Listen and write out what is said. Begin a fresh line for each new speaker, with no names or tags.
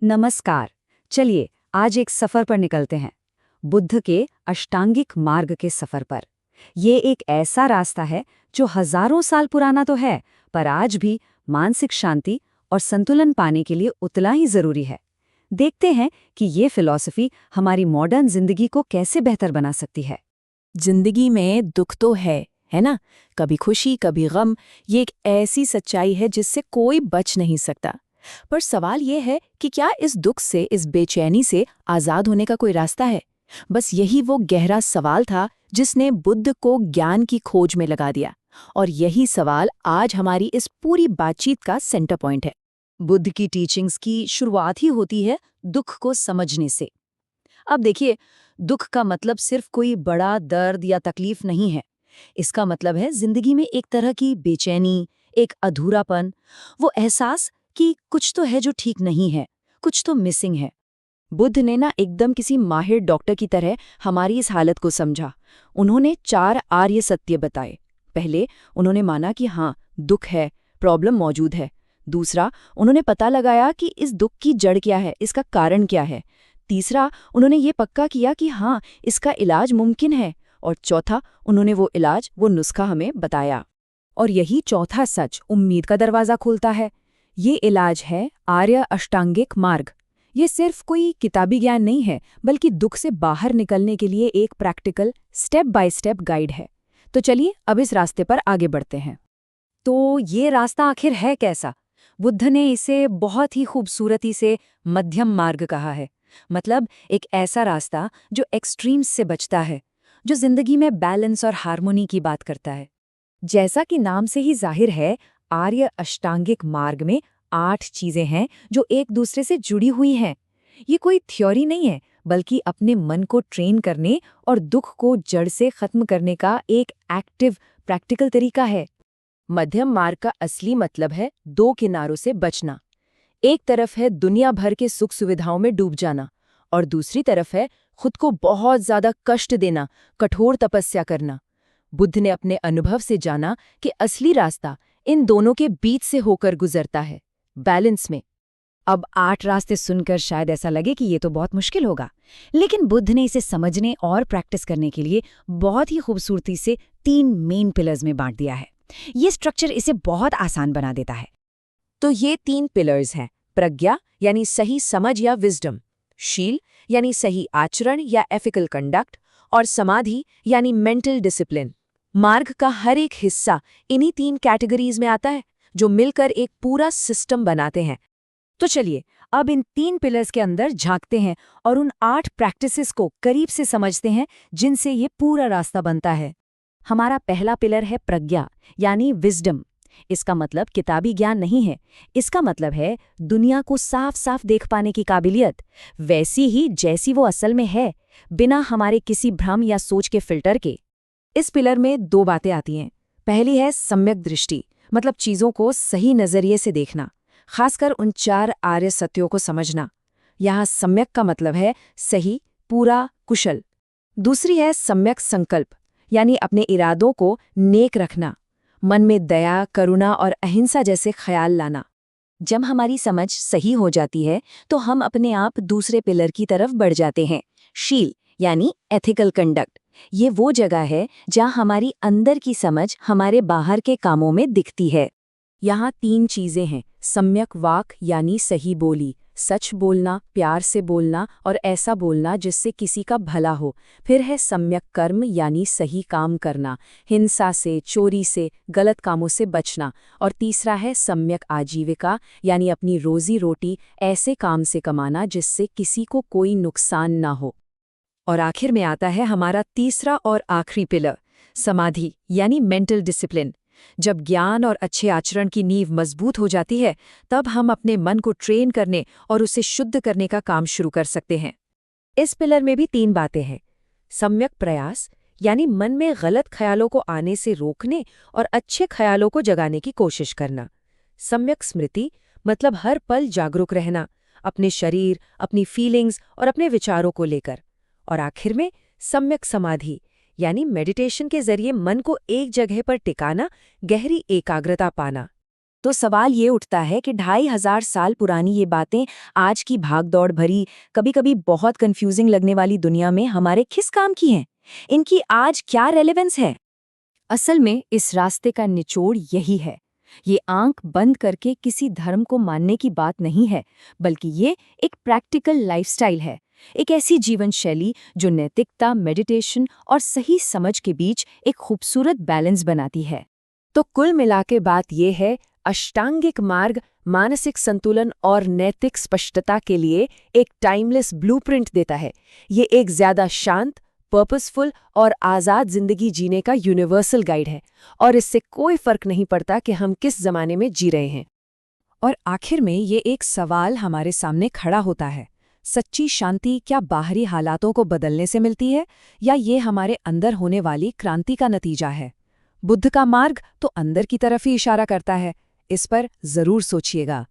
नमस्कार। चलिए आज एक सफर पर निकलते हैं, बुद्ध के अष्टांगिक मार्ग के सफर पर। ये एक ऐसा रास्ता है जो हजारों साल पुराना तो है, पर आज भी मानसिक शांति और संतुलन पाने के लिए उतना ही जरूरी है। देखते हैं कि ये फिलॉसफी हमारी मॉडर्न जिंदगी को कैसे बेहतर बना सकती है।
जिंदगी में दुख तो है ना? कभी खुशी, कभी गम। ये एक ऐसी सच्चाई है जिससे कोई बच नहीं सकता। पर सवाल ये है कि क्या इस दुख से, इस बेचैनी से आजाद होने का कोई रास्ता है? बस यही वो गहरा सवाल था जिसने बुद्ध को ज्ञान की खोज में लगा दिया। और यही सवाल आज हमारी इस पूरी बातचीत का सेंटर पॉइंट है।
बुद्ध की टीचिंग्स की शुरुआत ही होती है दुख को समझने से। अब देखिए, दुख का मतलब सिर्फ कोई बड़ा दर्द या तकलीफ नहीं है। इसका मतलब है जिंदगी में एक तरह की बेचैनी, एक अधूरापन, वो एहसास कि कुछ तो है जो ठीक नहीं है, कुछ तो मिसिंग है। बुद्ध ने ना एकदम किसी माहिर डॉक्टर की तरह हमारी इस हालत को समझा। उन्होंने 4 आर्य सत्य बताए। पहले उन्होंने माना कि हाँ, दुख है, प्रॉब्लम मौजूद है। दूसरा, उन्होंने पता लगाया कि इस दुख की जड़ क्या है, इसका कारण क्या है। तीसरा, उन्होंने ये पक्का किया कि हाँ, इसका इलाज मुमकिन है। और चौथा, उन्होंने वो इलाज, वो नुस्खा हमें बताया। और यही चौथा सच उम्मीद का दरवाज़ा खोलता है। ये इलाज है आर्य अष्टांगिक मार्ग। ये सिर्फ कोई किताबी ज्ञान नहीं है, बल्कि दुख से बाहर निकलने के लिए एक practical step by step guide है। तो चलिए अब इस रास्ते पर आगे बढ़ते हैं। तो ये रास्ता आखिर है कैसा? बुद्ध ने इसे बहुत ही खूबसूरती से मध्यम मार्ग कहा है। मतलब एक ऐसा रास्ता जो एक्सट्रीम्स से बचता है, जो जिंदगी में बैलेंस और हार्मोनी की बात करता है। जैसा कि नाम से ही जाहिर है, आर्य अष्टांगिक मार्ग में 8 चीजें हैं जो एक दूसरे से जुड़ी हुई हैं। ये कोई थ्योरी नहीं है, बल्कि अपने मन को ट्रेन करने और दुख को जड़ से खत्म करने का एक एक्टिव, प्रैक्टिकल तरीका है।
मध्यम मार्ग का असली मतलब है 2 किनारों से बचना। एक तरफ है दुनिया भर के सुख सुविधाओं में डूब जाना, और दूसरी तरफ है खुद को बहुत ज्यादा कष्ट देना, कठोर तपस्या करना। बुद्ध ने अपने अनुभव से जाना कि असली रास्ता इन दोनों के बीच से होकर गुजरता है, बैलेंस में।
अब 8 रास्ते सुनकर शायद ऐसा लगे कि ये तो बहुत मुश्किल होगा, लेकिन बुद्ध ने इसे समझने और प्रैक्टिस करने के लिए बहुत ही खूबसूरती से 3 मेन पिलर्स में बांट दिया है। ये स्ट्रक्चर इसे बहुत आसान बना देता है।
तो ये 3 पिलर्स हैं: प्रज्ञा यानी सही समझ या विजडम, शील यानी सही आचरण या एथिकल कंडक्ट, और समाधि यानी मेंटल डिसिप्लिन। मार्ग का हर एक हिस्सा इन्हीं 3 कैटेगरीज में आता है, जो मिलकर एक पूरा सिस्टम बनाते हैं।
तो चलिए अब इन 3 पिलर्स के अंदर झांकते हैं और उन 8 प्रैक्टिसेस को करीब से समझते हैं जिनसे ये पूरा रास्ता बनता है। हमारा पहला पिलर है प्रज्ञा यानी विजडम। इसका मतलब किताबी ज्ञान नहीं है, इसका मतलब है दुनिया को साफ साफ देख पाने की काबिलियत, वैसी ही जैसी वो असल में है, बिना हमारे किसी भ्रम या सोच के फिल्टर के। इस पिलर में 2 बातें आती हैं। पहली है सम्यक दृष्टि, मतलब चीज़ों को सही नज़रिए से देखना, खासकर उन 4 आर्य सत्यों को समझना। यहाँ सम्यक का मतलब है सही, पूरा, कुशल। दूसरी है सम्यक संकल्प, यानी अपने इरादों को नेक रखना, मन में दया, करुणा और अहिंसा जैसे ख्याल लाना। जब हमारी समझ सही हो जाती है तो हम अपने आप दूसरे पिलर की तरफ बढ़ जाते हैं, शील यानी एथिकल कंडक्ट। ये वो जगह है जहाँ हमारी अंदर की समझ हमारे बाहर के कामों में दिखती है।
यहाँ 3 चीजें हैं: सम्यक वाक यानी सही बोली, सच बोलना, प्यार से बोलना और ऐसा बोलना जिससे किसी का भला हो। फिर है सम्यक कर्म यानी सही काम करना, हिंसा से, चोरी से, गलत कामों से बचना। और तीसरा है सम्यक आजीविका यानी अपनी रोजी रोटी ऐसे काम से कमाना जिससे किसी को कोई नुकसान ना हो।
और आखिर में आता है हमारा तीसरा और आखिरी पिलर, समाधि यानी मेंटल डिसिप्लिन। जब ज्ञान और अच्छे आचरण की नींव मजबूत हो जाती है, तब हम अपने मन को ट्रेन करने और उसे शुद्ध करने का काम शुरू कर सकते हैं। इस पिलर में भी 3 बातें हैं: सम्यक प्रयास यानी मन में गलत ख्यालों को आने से रोकने और अच्छे ख्यालों को जगाने की कोशिश करना। सम्यक स्मृति मतलब हर पल जागरूक रहना, अपने शरीर, अपनी फीलिंग्स और अपने विचारों को लेकर। और आखिर में सम्यक समाधि यानी मेडिटेशन के जरिए मन को एक जगह पर टिकाना, गहरी एकाग्रता पाना। तो सवाल ये उठता है कि 2500 साल पुरानी ये बातें आज की भागदौड़ भरी, कभी-कभी बहुत कंफ्यूजिंग लगने वाली दुनिया में हमारे किस काम की हैं? इनकी आज क्या रेलेवेंस है? असल में इस रास्ते का निचोड़ यही है। ये आंख बंद करके किसी धर्म को मानने की बात नहीं है, बल्कि ये एक प्रैक्टिकल लाइफस्टाइल है। एक ऐसी जीवन शैली जो नैतिकता, मेडिटेशन और सही समझ के बीच एक खूबसूरत बैलेंस बनाती है।
तो कुल मिलाके बात यह है, अष्टांगिक मार्ग मानसिक संतुलन और नैतिक स्पष्टता के लिए एक टाइमलेस ब्लूप्रिंट देता है। ये एक ज्यादा शांत, पर्पसफुल और आज़ाद जिंदगी जीने का यूनिवर्सल गाइड है, और इससे कोई फर्क नहीं पड़ता कि हम किस जमाने में जी रहे हैं। और आखिर में ये एक सवाल हमारे सामने खड़ा होता है, सच्ची शांति क्या बाहरी हालातों को बदलने से मिलती है, या ये हमारे अंदर होने वाली क्रांति का नतीजा है? बुद्ध का मार्ग तो अंदर की तरफ ही इशारा करता है। इस पर जरूर सोचिएगा।